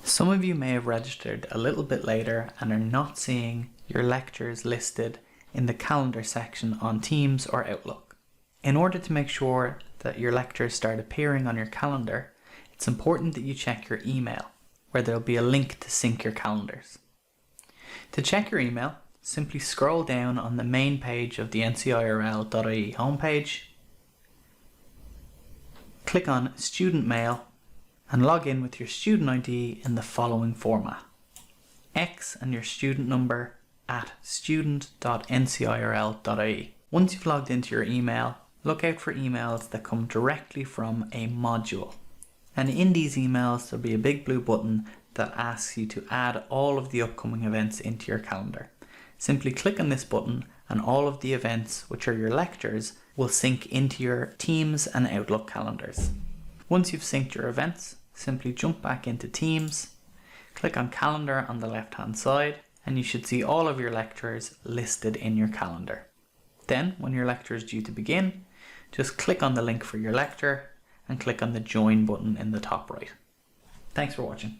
Some of you may have registered a little bit later and are not seeing your lectures listed in the calendar section on Teams or Outlook. In order to make sure that your lectures start appearing on your calendar, it's important that you check your email, where there'll be a link to sync your calendars. To check your email, simply scroll down on the main page of the ncirl.ie homepage, click on Student Mail and log in with your student ID in the following format: X and your student number at student.ncirl.ie. Once you've logged into your email, look out for emails that come directly from a module. And in these emails, there'll be a big blue button that asks you to add all of the upcoming events into your calendar. Simply click on this button and all of the events, which are your lectures, will sync into your Teams and Outlook calendars. Once you've synced your events, simply jump back into Teams, click on Calendar on the left hand side, and you should see all of your lectures listed in your calendar. Then, when your lecture is due to begin, just click on the link for your lecture and click on the Join button in the top right. Thanks for watching.